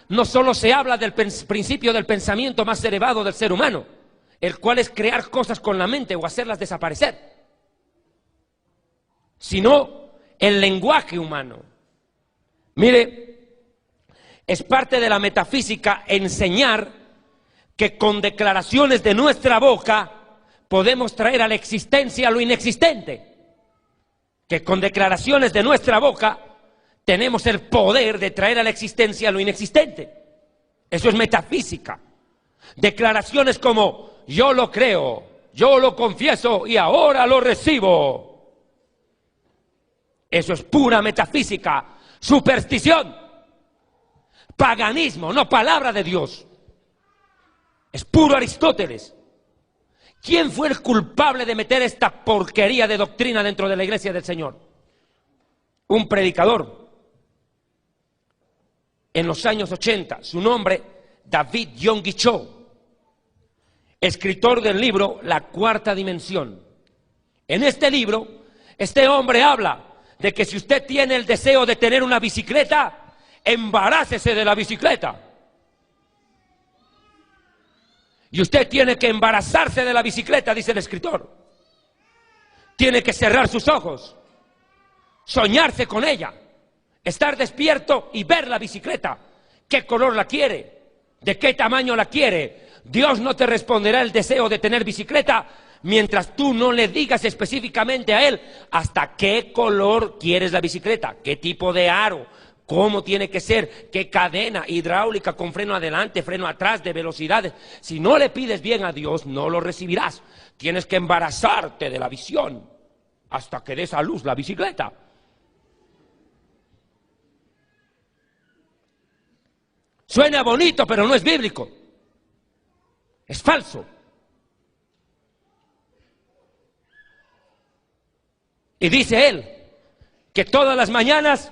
no solo se habla del principio del pensamiento más elevado del ser humano, el cual es crear cosas con la mente o hacerlas desaparecer, sino el lenguaje humano. Mire, es parte de la metafísica enseñar que con declaraciones de nuestra boca podemos traer a la existencia lo inexistente. Que con declaraciones de nuestra boca tenemos el poder de traer a la existencia lo inexistente. Eso es metafísica. Declaraciones como: yo lo creo, yo lo confieso y ahora lo recibo. Eso es pura metafísica, superstición, paganismo, no palabra de Dios. Es puro Aristóteles. ¿Quién fue el culpable de meter esta porquería de doctrina dentro de la iglesia del Señor? Un predicador. En los años 80, su nombre, David Yonggi Cho, escritor del libro La Cuarta Dimensión. En este libro, este hombre habla de que si usted tiene el deseo de tener una bicicleta, embarácese de la bicicleta. Y usted tiene que embarazarse de la bicicleta, dice el escritor. Tiene que cerrar sus ojos, soñarse con ella, estar despierto y ver la bicicleta. ¿Qué color la quiere? ¿De qué tamaño la quiere? Dios no te responderá el deseo de tener bicicleta mientras tú no le digas específicamente a Él hasta qué color quieres la bicicleta, qué tipo de aro, cómo tiene que ser, qué cadena hidráulica con freno adelante, freno atrás, de velocidades. Si no le pides bien a Dios, no lo recibirás. Tienes que embarazarte de la visión hasta que des a luz la bicicleta. Suena bonito, pero no es bíblico. Es falso. Y dice él que todas las mañanas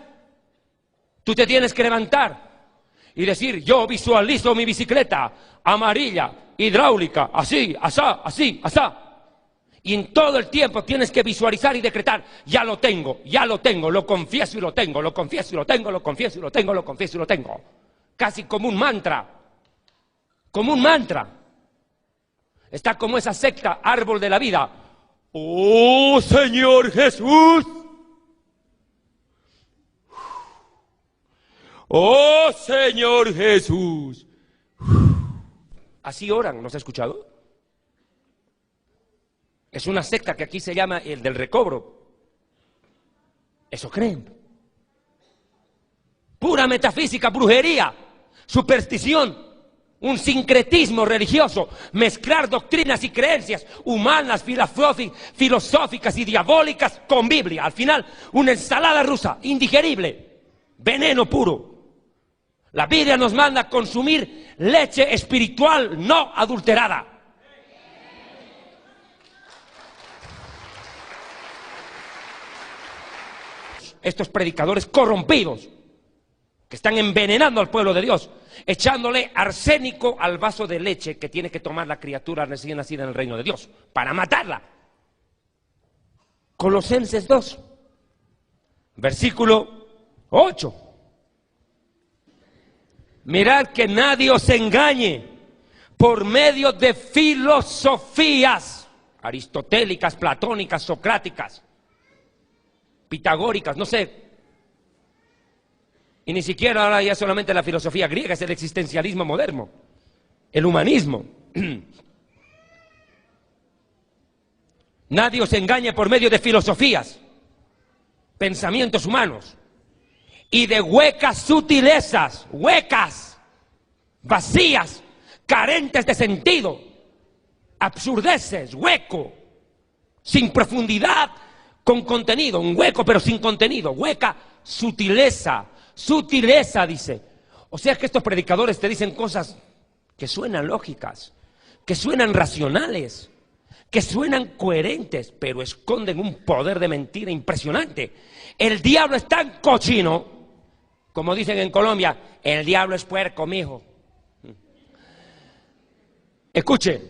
tú te tienes que levantar y decir: yo visualizo mi bicicleta amarilla, hidráulica, así, asá, así, asá. Y en todo el tiempo tienes que visualizar y decretar: ya lo tengo, lo confieso y lo tengo, lo confieso y lo tengo, lo confieso y lo tengo, lo confieso y lo tengo. Casi como un mantra, como un mantra. Está como esa secta Árbol de la Vida. ¡Oh, Señor Jesús! ¡Oh, Señor Jesús! Así oran, ¿no se ha escuchado? Es una secta que aquí se llama el del recobro. Eso creen. Pura metafísica, brujería, superstición, un sincretismo religioso, mezclar doctrinas y creencias humanas, filosóficas y diabólicas con Biblia. Al final, una ensalada rusa, indigerible, veneno puro. La Biblia nos manda a consumir leche espiritual no adulterada. Estos predicadores corrompidos que están envenenando al pueblo de Dios, echándole arsénico al vaso de leche que tiene que tomar la criatura recién nacida en el reino de Dios para matarla. Colosenses 2, versículo 8. Mirad que nadie os engañe por medio de filosofías aristotélicas, platónicas, socráticas, pitagóricas, no sé. Y ni siquiera ahora ya solamente la filosofía griega, es el existencialismo moderno, el humanismo. Nadie os engañe por medio de filosofías, pensamientos humanos y de huecas sutilezas, huecas, vacías, carentes de sentido, absurdeces, hueco, sin profundidad, con contenido, un hueco pero sin contenido, hueca, sutileza, sutileza dice. O sea que estos predicadores te dicen cosas que suenan lógicas, que suenan racionales, que suenan coherentes, pero esconden un poder de mentira impresionante. El diablo es tan cochino, como dicen en Colombia, el diablo es puerco, mijo. Escuche,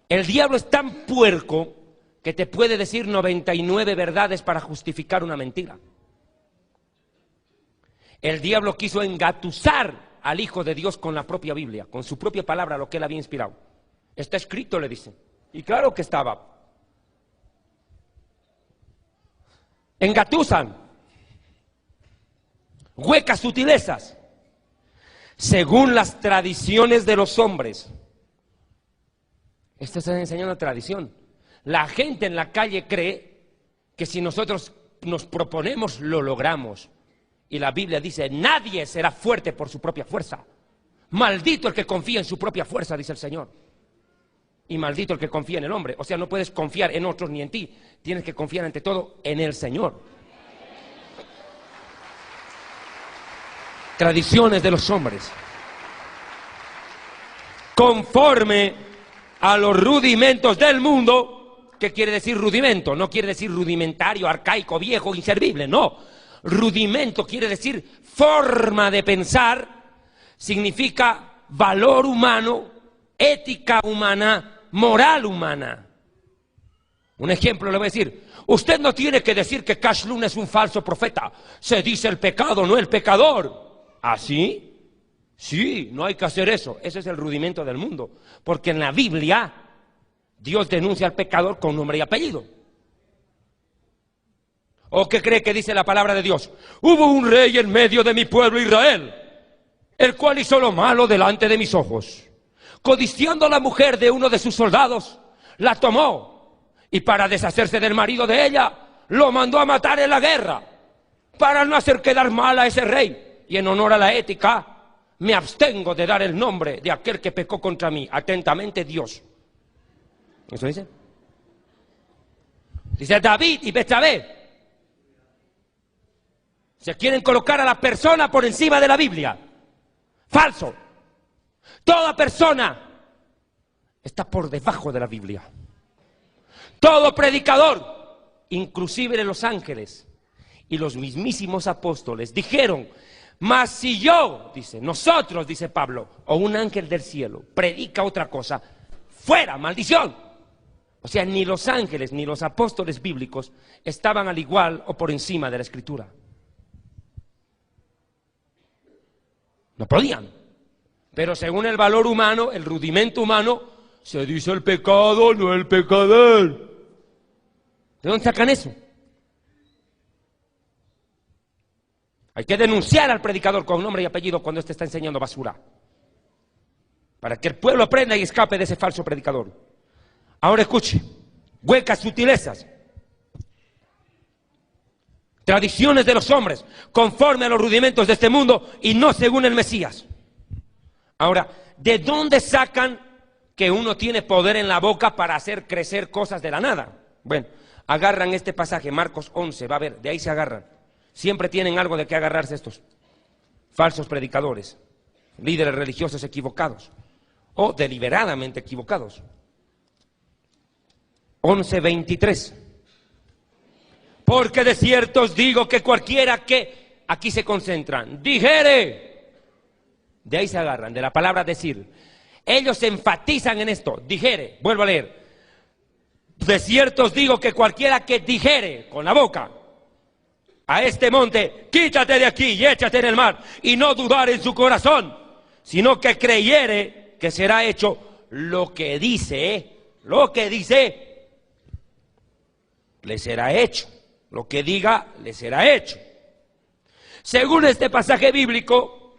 el diablo es tan puerco que te puede decir 99 verdades para justificar una mentira. El diablo quiso engatusar al Hijo de Dios con la propia Biblia, con su propia palabra, lo que él había inspirado. Está escrito, le dicen. Y claro que estaba. Engatusan, huecas sutilezas, según las tradiciones de los hombres. Esto está enseñando tradición. La gente en la calle cree que si nosotros nos proponemos, lo logramos. Y la Biblia dice, nadie será fuerte por su propia fuerza. Maldito el que confía en su propia fuerza, dice el Señor. Y maldito el que confía en el hombre. O sea, no puedes confiar en otros ni en ti. Tienes que confiar ante todo en el Señor. Tradiciones de los hombres. Conforme a los rudimentos del mundo. ¿Qué quiere decir rudimento? No quiere decir rudimentario, arcaico, viejo, inservible. No. Rudimento quiere decir forma de pensar. Significa valor humano, ética humana, moral humana. Un ejemplo le voy a decir. Usted no tiene que decir que Cash Luna es un falso profeta. Se dice el pecado, no el pecador. ¿Ah, sí? Sí, no hay que hacer eso. Ese es el rudimento del mundo. Porque en la Biblia, Dios denuncia al pecador con nombre y apellido. ¿O qué cree que dice la palabra de Dios? Hubo un rey en medio de mi pueblo Israel, el cual hizo lo malo delante de mis ojos. Codiciando a la mujer de uno de sus soldados, la tomó y para deshacerse del marido de ella, lo mandó a matar en la guerra, para no hacer quedar mal a ese rey. Y en honor a la ética, me abstengo de dar el nombre de aquel que pecó contra mí. Atentamente, Dios. ¿Eso dice? Dice David y Betsabé. Se quieren colocar a la persona por encima de la Biblia. Falso. Toda persona está por debajo de la Biblia. Todo predicador, inclusive de los ángeles y los mismísimos apóstoles, dijeron, mas si yo, dice, nosotros, dice Pablo, o un ángel del cielo, predica otra cosa, fuera, maldición. O sea, ni los ángeles ni los apóstoles bíblicos estaban al igual o por encima de la Escritura. No podían. Pero según el valor humano, el rudimento humano, se dice el pecado, no el pecador. ¿De dónde sacan eso? Hay que denunciar al predicador con nombre y apellido cuando éste está enseñando basura. Para que el pueblo aprenda y escape de ese falso predicador. Ahora escuche. Huecas sutilezas. Tradiciones de los hombres, conforme a los rudimentos de este mundo y no según el Mesías. Ahora, ¿de dónde sacan que uno tiene poder en la boca para hacer crecer cosas de la nada? Bueno, agarran este pasaje, Marcos 11, va a ver, de ahí se agarran. Siempre tienen algo de qué agarrarse estos falsos predicadores, líderes religiosos equivocados o deliberadamente equivocados. 11:23. Porque de cierto os digo que cualquiera que, aquí se concentran, dijere, de ahí se agarran, de la palabra decir. Ellos se enfatizan en esto, dijere, vuelvo a leer. De cierto os digo que cualquiera que dijere con la boca a este monte, quítate de aquí y échate en el mar, y no dudar en su corazón, sino que creyere que será hecho lo que dice, le será hecho. Lo que diga, le será hecho. Según este pasaje bíblico,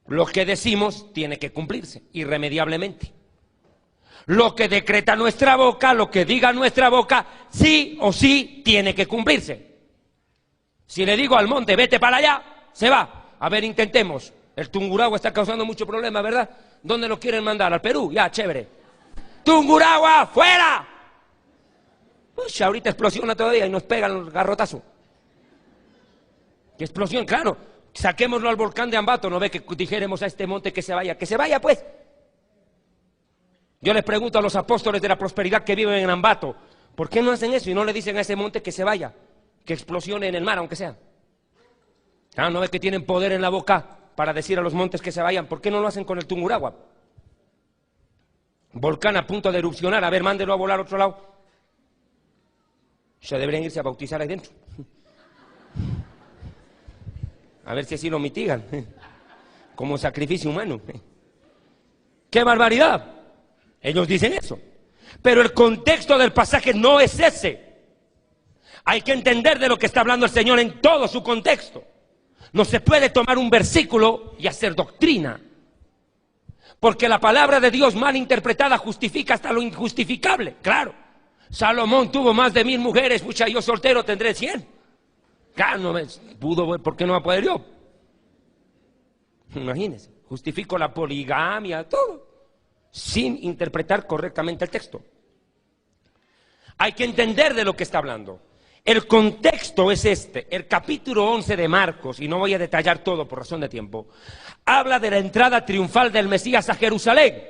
lo que decimos tiene que cumplirse, irremediablemente. Lo que decreta nuestra boca, lo que diga nuestra boca, sí o sí tiene que cumplirse. Si le digo al monte, vete para allá, se va. A ver, intentemos. El Tungurahua está causando mucho problema, ¿verdad? ¿Dónde lo quieren mandar? ¿Al Perú? Ya, chévere. ¡Tungurahua, fuera! Uy, ahorita explosiona todavía y nos pegan el garrotazo. ¿Qué explosión? Claro. Saquémoslo al volcán de Ambato. ¿No ve que dijéremos a este monte que se vaya? ¡Que se vaya, pues! Yo les pregunto a los apóstoles de la prosperidad que viven en Ambato, ¿por qué no hacen eso y no le dicen a ese monte que se vaya? Que explosione en el mar, aunque sea. Ah, ¿no ve que tienen poder en la boca para decir a los montes que se vayan? ¿Por qué no lo hacen con el Tungurahua? Volcán a punto de erupcionar. A ver, mándelo a volar a otro lado. Se deberían irse a bautizar ahí dentro. A ver si así lo mitigan. como sacrificio humano. ¡Qué barbaridad! Ellos dicen eso. Pero el contexto del pasaje no es ese. Hay que entender de lo que está hablando el Señor en todo su contexto. No se puede tomar un versículo y hacer doctrina. Porque la palabra de Dios mal interpretada justifica hasta lo injustificable. Claro, Salomón tuvo más de 1000 mujeres, pucha, yo soltero tendré 100. Claro, no pudo, ¿por qué no va a poder yo? Imagínense, justifico la poligamia, todo, sin interpretar correctamente el texto. Hay que entender de lo que está hablando. El contexto es este. El capítulo 11 de Marcos, y no voy a detallar todo por razón de tiempo, habla de la entrada triunfal del Mesías a Jerusalén.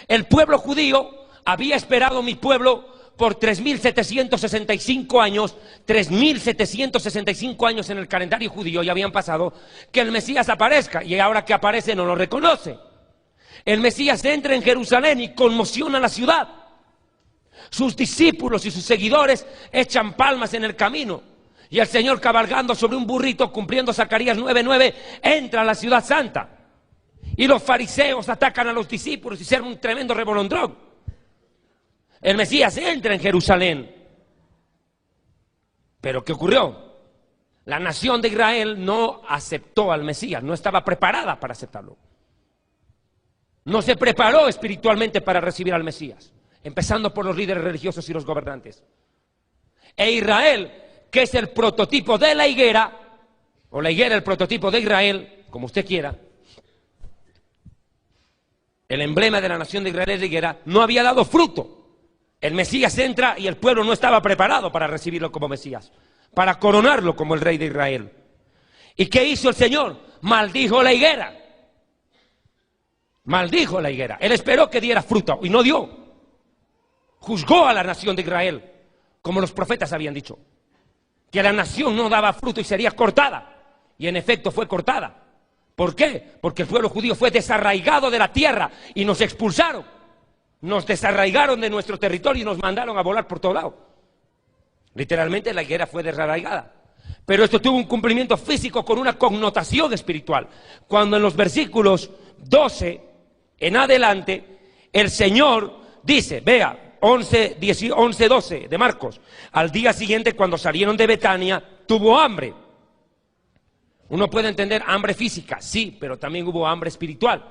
El pueblo judío había esperado, mi pueblo, por 3765 años, 3765 años en el calendario judío ya habían pasado, que el Mesías aparezca, y ahora que aparece no lo reconoce. El Mesías entra en Jerusalén y conmociona la ciudad. Sus discípulos y sus seguidores echan palmas en el camino, y el Señor, cabalgando sobre un burrito, cumpliendo Zacarías 9:9, entra a la ciudad santa. Y los fariseos atacan a los discípulos y se arma un tremendo revolondrón. El Mesías entra en Jerusalén. Pero ¿qué ocurrió? La nación de Israel no aceptó al Mesías, no estaba preparada para aceptarlo. No se preparó espiritualmente para recibir al Mesías, empezando por los líderes religiosos y los gobernantes. E Israel, que es el prototipo de la higuera, o la higuera el prototipo de Israel, como usted quiera, el emblema de la nación de Israel es la higuera, no había dado fruto. El Mesías entra y el pueblo no estaba preparado para recibirlo como Mesías, para coronarlo como el rey de Israel. ¿Y qué hizo el Señor? Maldijo la higuera. Maldijo la higuera. Él esperó que diera fruto y no dio. Juzgó a la nación de Israel, como los profetas habían dicho, que la nación no daba fruto y sería cortada. Y en efecto fue cortada. ¿Por qué? Porque el pueblo judío fue desarraigado de la tierra y nos expulsaron. Nos desarraigaron de nuestro territorio y nos mandaron a volar por todo lado. Literalmente la higuera fue desarraigada. Pero esto tuvo un cumplimiento físico con una connotación espiritual. Cuando en los versículos 12 en adelante, el Señor dice, vea, 11:12 de Marcos, al día siguiente cuando salieron de Betania, tuvo hambre. Uno puede entender hambre física, sí, pero también hubo hambre espiritual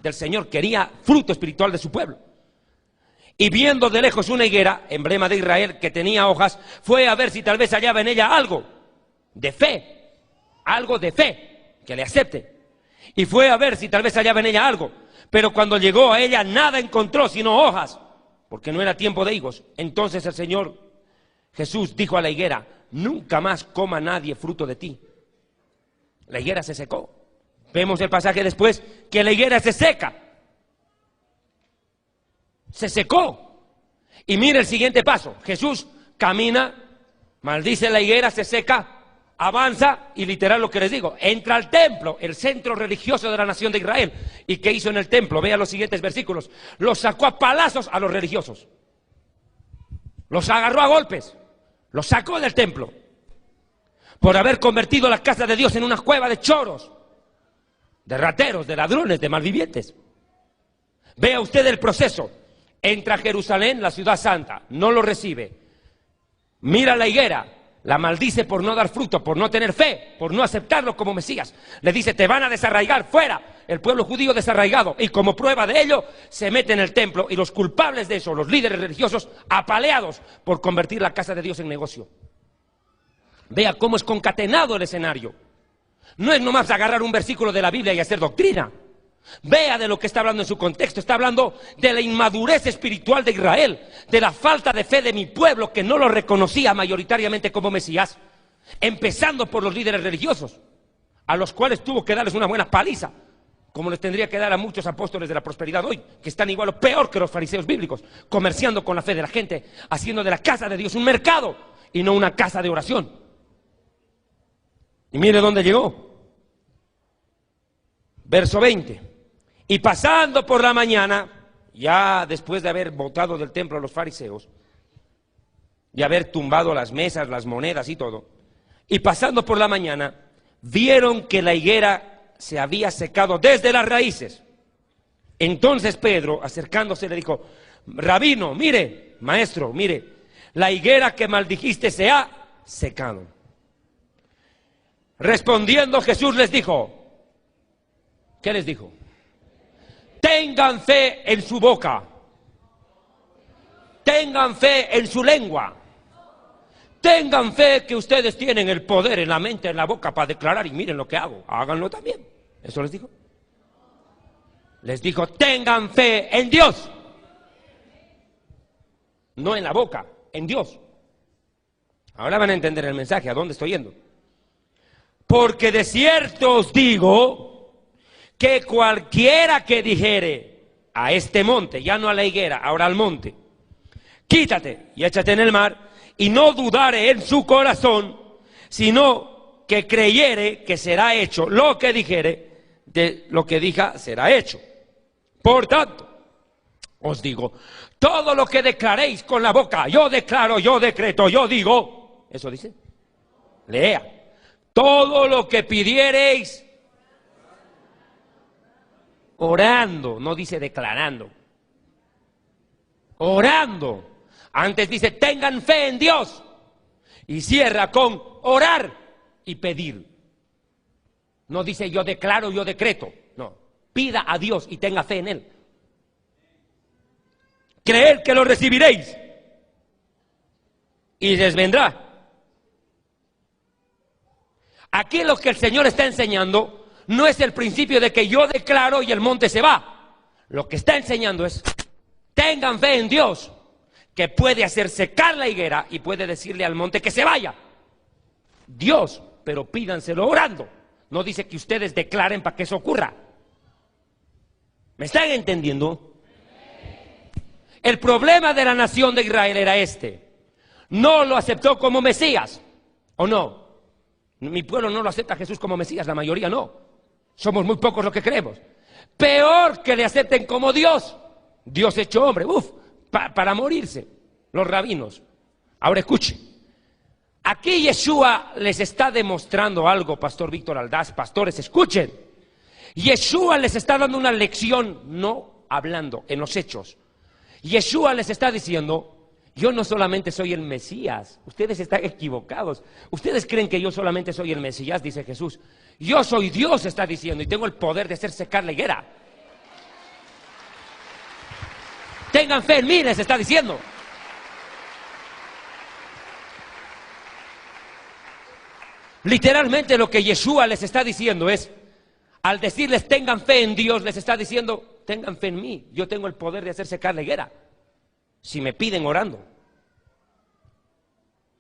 del Señor. Quería fruto espiritual de su pueblo. Y viendo de lejos una higuera, emblema de Israel, que tenía hojas, fue a ver si tal vez hallaba en ella algo de fe, que le acepte. Y fue a ver si tal vez hallaba en ella algo, pero cuando llegó a ella nada encontró sino hojas, porque no era tiempo de higos. Entonces el Señor Jesús dijo a la higuera, nunca más coma nadie fruto de ti. La higuera se secó. Vemos el pasaje después que la higuera se seca. Se secó. Y mire el siguiente paso. Jesús camina, maldice la higuera, se seca, avanza y literal lo que les digo, entra al templo, el centro religioso de la nación de Israel. ¿Y qué hizo en el templo? Vea los siguientes versículos. Los sacó a palazos a los religiosos. Los agarró a golpes. Los sacó del templo. Por haber convertido la casa de Dios en una cueva de choros, de rateros, de ladrones, de malvivientes. Vea usted el proceso. Entra a Jerusalén, la ciudad santa, no lo recibe. Mira la higuera, la maldice por no dar fruto, por no tener fe, por no aceptarlo como Mesías. Le dice, te van a desarraigar, fuera. El pueblo judío desarraigado. Y como prueba de ello, se mete en el templo. Y los culpables de eso, los líderes religiosos, apaleados por convertir la casa de Dios en negocio. Vea cómo es concatenado el escenario. No es nomás agarrar un versículo de la Biblia y hacer doctrina. Vea de lo que está hablando en su contexto. Está hablando de la inmadurez espiritual de Israel, de la falta de fe de mi pueblo que no lo reconocía mayoritariamente como Mesías, empezando por los líderes religiosos, a los cuales tuvo que darles una buena paliza, como les tendría que dar a muchos apóstoles de la prosperidad hoy, que están igual o peor que los fariseos bíblicos, comerciando con la fe de la gente, haciendo de la casa de Dios un mercado y no una casa de oración. Y mire dónde llegó. Verso 20. Y pasando por la mañana, ya después de haber botado del templo a los fariseos, de haber tumbado las mesas, las monedas y todo, y pasando por la mañana, vieron que la higuera se había secado desde las raíces. Entonces Pedro, acercándose, le dijo: Rabino, mire, maestro, mire, la higuera que maldijiste se ha secado. Respondiendo Jesús les dijo, ¿qué les dijo? Tengan fe en su boca, tengan fe en su lengua, tengan fe que ustedes tienen el poder en la mente, en la boca para declarar, y miren lo que hago, háganlo también. ¿Eso les dijo? Les dijo: tengan fe en Dios, no en la boca, en Dios. Ahora van a entender el mensaje, a dónde estoy yendo. Porque de cierto os digo que cualquiera que dijere a este monte, ya no a la higuera, ahora al monte, quítate y échate en el mar, y no dudare en su corazón, sino que creyere que será hecho lo que dijere, de lo que diga será hecho. Por tanto, os digo, todo lo que declaréis con la boca, yo declaro, yo decreto, yo digo, eso dice, lea, todo lo que pidiereis orando, no dice declarando, orando. Antes dice: tengan fe en Dios, y cierra con orar y pedir. No dice yo declaro, yo decreto, no, pida a Dios y tenga fe en Él. Creed que lo recibiréis y les vendrá. Aquí lo que el Señor está enseñando no es el principio de que yo declaro y el monte se va. Lo que está enseñando es: tengan fe en Dios, que puede hacer secar la higuera y puede decirle al monte que se vaya. Dios, pero pídanselo orando. No dice que ustedes declaren para que eso ocurra. ¿Me están entendiendo? El problema de la nación de Israel era este: no lo aceptó como Mesías, ¿o no? Mi pueblo no lo acepta a Jesús como Mesías, la mayoría no. Somos muy pocos los que creemos. Peor que le acepten como Dios. Dios hecho hombre, para morirse, los rabinos. Ahora escuche, aquí Yeshua les está demostrando algo, Pastor Víctor Aldaz, pastores, escuchen. Yeshua les está dando una lección, no hablando, en los hechos. Yeshua les está diciendo: yo no solamente soy el Mesías, ustedes están equivocados. Ustedes creen que yo solamente soy el Mesías, dice Jesús. Yo soy Dios, está diciendo, y tengo el poder de hacer secar la higuera. Tengan fe en mí, les está diciendo. Literalmente lo que Yeshua les está diciendo es, al decirles tengan fe en Dios, les está diciendo: tengan fe en mí, yo tengo el poder de hacer secar la higuera. Si me piden orando,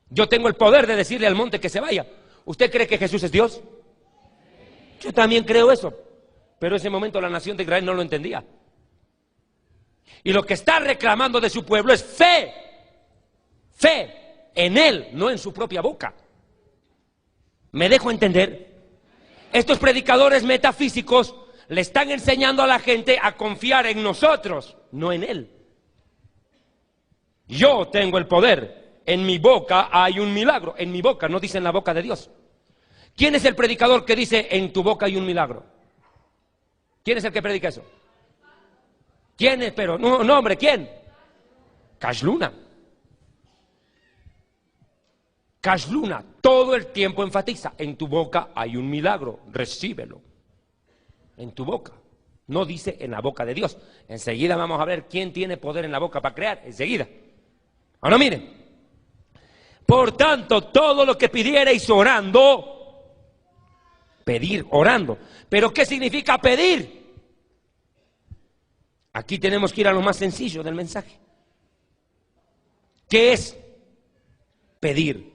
yo tengo el poder de decirle al monte que se vaya. ¿Usted cree que Jesús es Dios? Yo también creo eso, pero en ese momento la nación de Israel no lo entendía. Y lo que está reclamando de su pueblo es fe, fe en Él, no en su propia boca. ¿Me dejo entender? Estos predicadores metafísicos le están enseñando a la gente a confiar en nosotros, no en Él. Yo tengo el poder, en mi boca hay un milagro. En mi boca, no dice en la boca de Dios. ¿Quién es el predicador que dice en tu boca hay un milagro? ¿Quién es el que predica eso? ¿Quién es? Pero, no, hombre, ¿quién? Cash Luna. Cash Luna todo el tiempo enfatiza: en tu boca hay un milagro, recíbelo. En tu boca. No dice en la boca de Dios. Enseguida vamos a ver quién tiene poder en la boca para crear, enseguida. Ahora miren, por tanto, todo lo que pidiereis orando, pedir orando. ¿Pero qué significa pedir? Aquí tenemos que ir a lo más sencillo del mensaje. ¿Qué es pedir?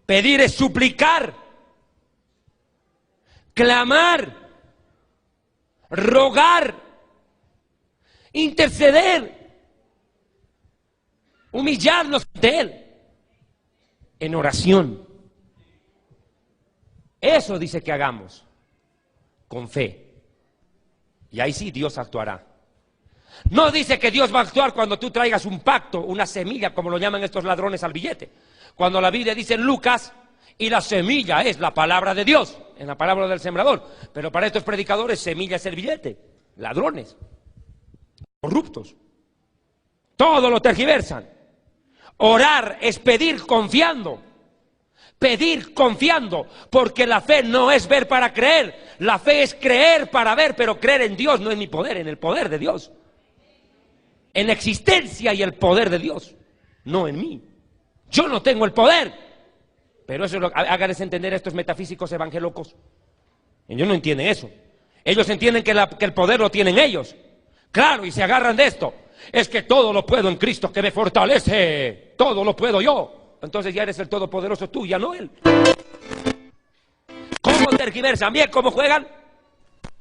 Pedir es suplicar, clamar, rogar, interceder, humillarnos ante Él en oración. Eso dice que hagamos con fe, y ahí sí Dios actuará. No dice que Dios va a actuar cuando tú traigas un pacto, una semilla, como lo llaman estos ladrones al billete. Cuando la Biblia dice en Lucas, y la semilla es la palabra de Dios. en la parábola del sembrador. Pero para estos predicadores, semilla es el billete. Ladrones, corruptos. Todo lo tergiversan. Orar es pedir confiando. Pedir confiando, porque la fe no es ver para creer. La fe es creer para ver, pero creer en Dios, no en mi poder, en el poder de Dios. En la existencia y el poder de Dios, no en mí. Yo no tengo el poder. Pero eso es lo que háganles entender a estos metafísicos evangelocos. Ellos no entienden eso. Ellos entienden que el poder lo tienen ellos. Claro, y se agarran de esto. Es que todo lo puedo en Cristo que me fortalece. Todo lo puedo yo. Entonces ya eres el todopoderoso tú, ya no él. ¿Cómo tergiversan? Bien, ¿cómo juegan?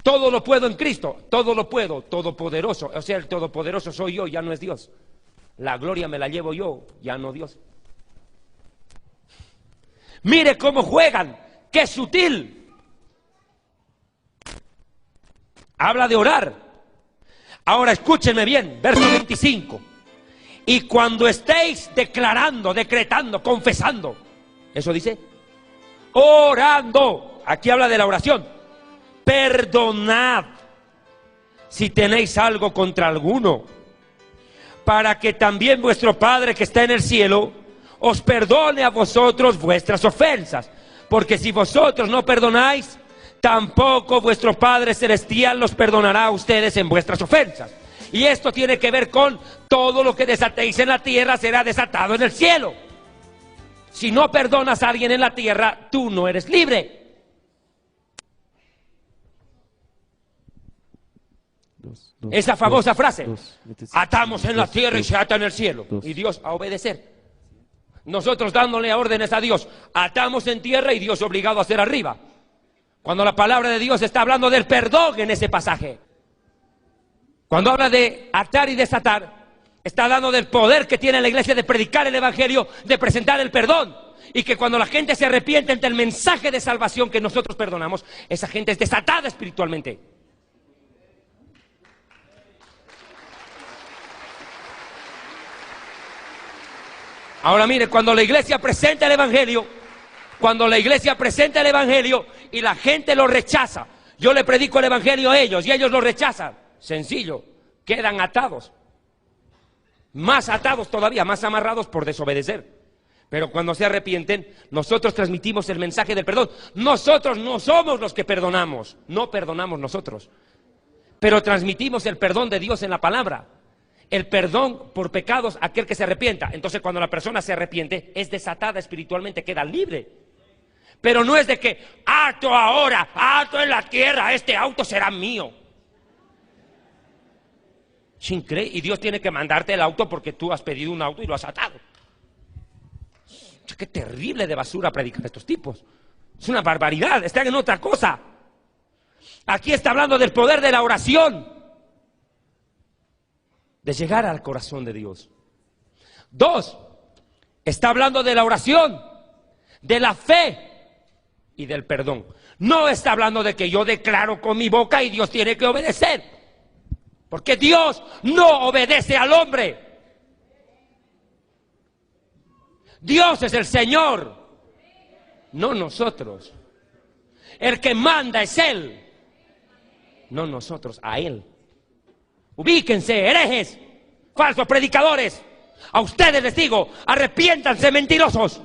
Todo lo puedo en Cristo. Todo lo puedo, todopoderoso. O sea, el todopoderoso soy yo, ya no es Dios. La gloria me la llevo yo, ya no Dios. Mire cómo juegan. ¡Qué sutil! Habla de orar. Ahora escúchenme bien, verso 25. Y cuando estéis declarando, decretando, confesando, eso dice, orando, aquí habla de la oración, perdonad si tenéis algo contra alguno, para que también vuestro Padre que está en el cielo os perdone a vosotros vuestras ofensas, porque si vosotros no perdonáis, tampoco vuestro Padre celestial los perdonará a ustedes en vuestras ofensas. Y esto tiene que ver con todo lo que desatéis en la tierra será desatado en el cielo. Si no perdonas a alguien en la tierra, tú no eres libre. Esa famosa frase, atamos en la tierra y se ata en el cielo. Y Dios a obedecer. Nosotros dándole órdenes a Dios, atamos en tierra y Dios obligado a hacer arriba. Cuando la palabra de Dios está hablando del perdón en ese pasaje. Cuando habla de atar y desatar, está hablando del poder que tiene la iglesia de predicar el evangelio, de presentar el perdón. Y que cuando la gente se arrepiente ante el mensaje de salvación que nosotros perdonamos, esa gente es desatada espiritualmente. Ahora mire, cuando la iglesia presenta el evangelio, y la gente lo rechaza, yo le predico el evangelio a ellos y ellos lo rechazan. Sencillo, quedan atados. Más atados todavía, más amarrados por desobedecer. Pero cuando se arrepienten, nosotros transmitimos el mensaje del perdón. Nosotros no somos los que perdonamos, no perdonamos nosotros. Pero transmitimos el perdón de Dios en la palabra. El perdón por pecados a aquel que se arrepienta. Entonces cuando la persona se arrepiente, es desatada espiritualmente, queda libre. Pero no es de que, ato ahora, ato en la tierra, este auto será mío. Y Dios tiene que mandarte el auto porque tú has pedido un auto y lo has atado. Qué terrible de basura predican estos tipos. Es una barbaridad, están en otra cosa. Aquí está hablando del poder de la oración, de llegar al corazón de Dios. 2, está hablando de la oración, de la fe y del perdón. No está hablando de que yo declaro con mi boca y Dios tiene que obedecer. Porque Dios no obedece al hombre. Dios es el Señor, no nosotros. El que manda es Él, no nosotros, a Él. Ubíquense, herejes, falsos predicadores. A ustedes les digo, arrepiéntanse, mentirosos.